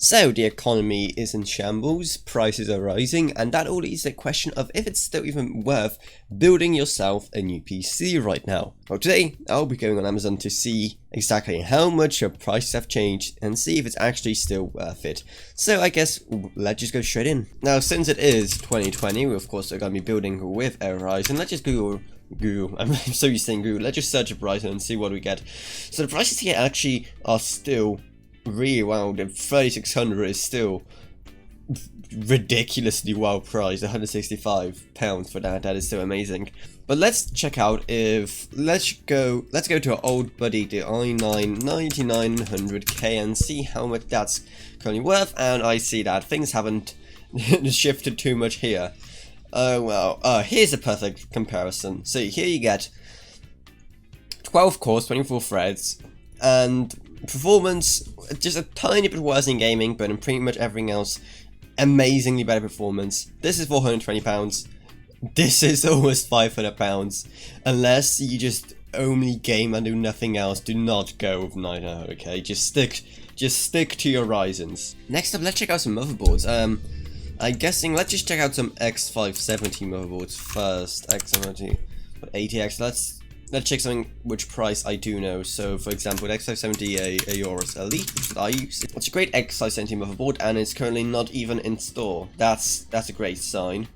So the economy is in shambles, prices are rising, and that all leads to the question of if it's still even worth building yourself a new PC right now. Well, today I'll be going on Amazon to see exactly how much your prices have changed and see if it's actually still worth it. So I guess let's just go straight in. Now, since it is 2020, we of course are going to be building with a Ryzen. Let's just Google, I'm so used to saying Google, let's just search a Ryzen and see what we get. So the prices here actually are still really wow. The 3600 is still ridiculously well priced. £165 for that. That is so amazing. But let's check out if let's go to our old buddy, the i9 9900K, and see how much that's currently worth. And I see that things haven't shifted too much here. Oh well. Here's a perfect comparison. So here you get 12 cores, 24 threads, and performance just a tiny bit worse in gaming, but in pretty much everything else, amazingly better performance. This is £420. This is almost £500. Unless you just only game and do nothing else, do not go with 900. Okay, just stick to your Ryzens. Next up, let's check out some motherboards. I'm guessing let's just check out some X570 motherboards first. X570, but ATX. Let's check something which price I do know. So, for example, the X570 Aorus Elite, which I use. It's a great X570 motherboard, and it's currently not even in store. That's a great sign.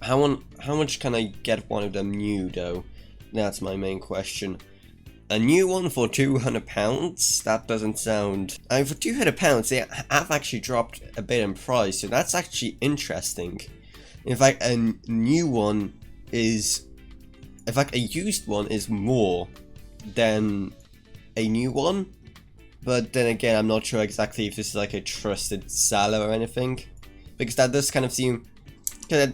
How much can I get one of them new though? That's my main question. A new one for £200? That doesn't sound. I mean, for £200, they have actually dropped a bit in price, so that's actually interesting. In fact, a new one is. In fact, a used one is more than a new one, but then again, I'm not sure exactly if this is like a trusted seller or anything, because that does kind of seem, because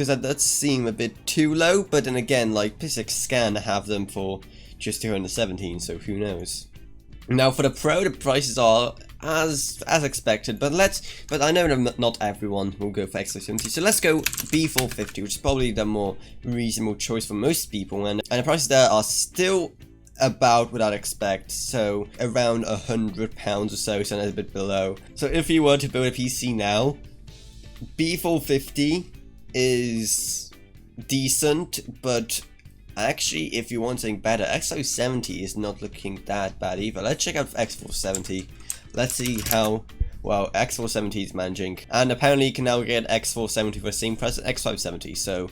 that does seem a bit too low. But then again, like Physics Scan have them for just 217, so who knows. Now for the Pro, the prices are as expected, but I know that not everyone will go for X570, so let's go B450, which is probably the more reasonable choice for most people, and the prices there are still about what I'd expect, so around £100 or so, so a bit below. So if you were to build a PC now, B450 is decent, but actually, if you want something better, X570 is not looking that bad either. Let's check out X470. Let's see how well X470 is managing. And apparently you can now get X470 for the same price as X570, so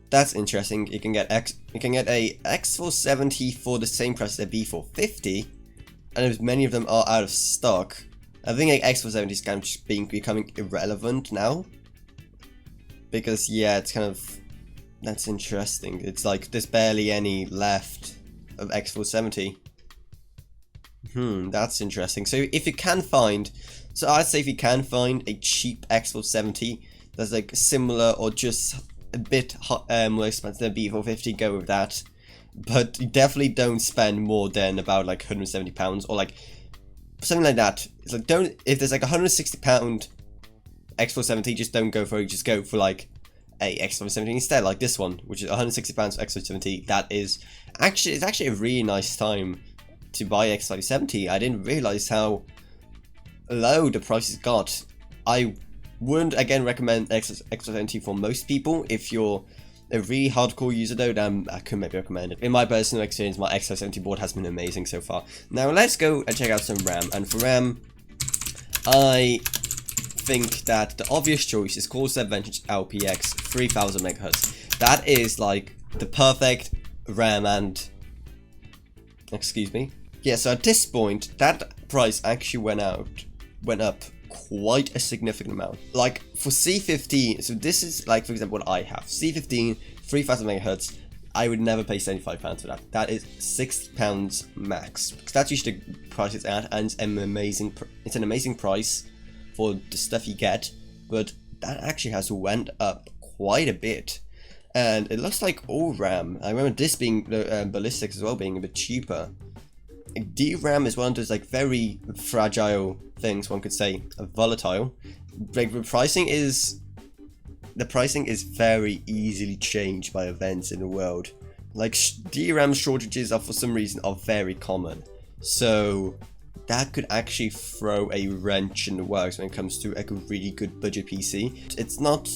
that's interesting. You can get a X470 for the same price as a B450, and many of them are out of stock. I think like X470 is kind of just becoming irrelevant now, because yeah, it's kind of. That's interesting. It's like there's barely any left of X470. That's interesting. So if you can find, I'd say if you can find a cheap X470 that's like similar or just a bit more expensive than B450, go with that. But you definitely don't spend more than about like £170 or like something like that. It's like if there's like £160 X470, just don't go for it. Just go for like a X570 instead, like this one, which is £160 X570. That is actually, it's actually a really nice time to buy X570. I didn't realize how low the prices got. I wouldn't again recommend X570 for most people. If you're a really hardcore user though, then I could maybe recommend it. In my personal experience, my X570 board has been amazing so far. Now let's go and check out some RAM, and for RAM, I think that the obvious choice is Corsair Vintage LPX 3000 MHz. That is like the perfect RAM, and excuse me. Yeah, so at this point, that price actually went up quite a significant amount. Like for C15, so this is like, for example, what I have. C15, 3000 MHz, I would never pay £75 for that. That is £60 max. Because that's usually the price it's at, and it's an amazing price for the stuff you get, but that actually has went up quite a bit. And it looks like all RAM, I remember this being the ballistics as well being a bit cheaper. DRAM is one of those like very fragile things, one could say, volatile. Like the pricing is very easily changed by events in the world. Like DRAM shortages are for some reason are very common. So that could actually throw a wrench in the works when it comes to a really good budget PC. It's not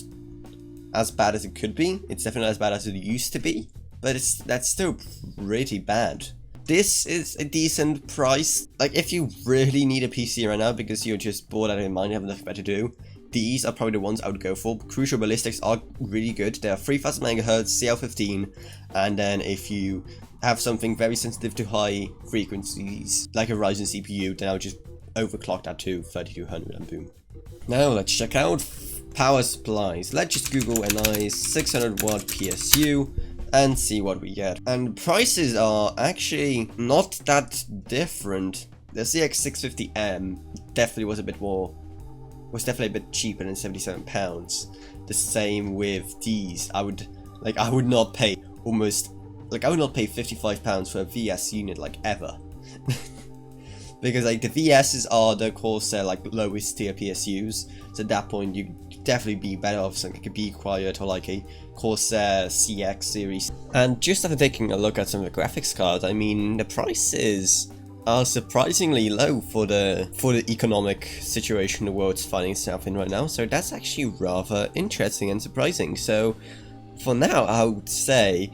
as bad as it could be. It's definitely not as bad as it used to be, but that's still pretty bad. This is a decent price. Like, if you really need a PC right now because you're just bored out of your mind, you have nothing better to do, these are probably the ones I would go for. Crucial Ballistics are really good. They are 3000 MHz, CL15, and then if you have something very sensitive to high frequencies, like a Ryzen CPU, then I'll just overclock that to 3200 and boom. Now let's check out power supplies. Let's just Google a nice 600 watt PSU and see what we get. And prices are actually not that different. The CX650M definitely was definitely a bit cheaper than £77. The same with these. I would not pay £55 for a VS unit, like, ever. Because like the VSs are the Corsair like lowest tier PSUs, so at that point you definitely be better off something like a Be Quiet or like a Corsair CX series. And just after taking a look at some of the graphics cards, I mean, the prices are surprisingly low for the economic situation the world's finding itself in right now, so that's actually rather interesting and surprising. So for now, I would say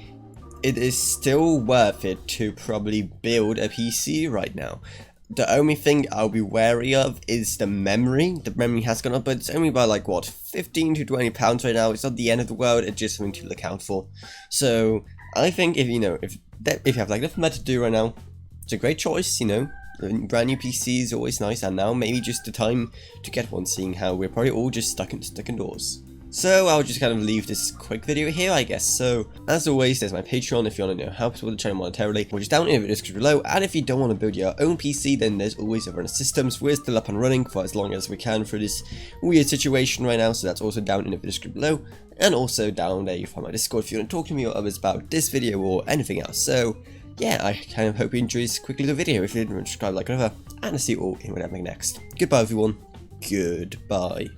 it is still worth it to probably build a PC right now. The only thing I'll be wary of is the memory. The memory has gone up, but it's only by like, what, 15 to 20 pounds right now. It's not the end of the world, it's just something to look out for. So I think if you have like nothing better to do right now, it's a great choice, you know. A brand new PC is always nice, and now maybe just the time to get one, seeing how we're probably all just stuck indoors. So I'll just kind of leave this quick video here, I guess. So as always, there's my Patreon if you want to know how to support the channel monetarily, which is down in the description below. And if you don't want to build your own PC, then there's always Avrona Systems. We're still up and running for as long as we can through this weird situation right now, so that's also down in the description below. And also down there you find my Discord if you want to talk to me or others about this video or anything else. So yeah, I kind of hope you enjoyed this quick little video. If you didn't, subscribe, like, whatever, and I'll see you all in whatever next. Goodbye everyone. Goodbye.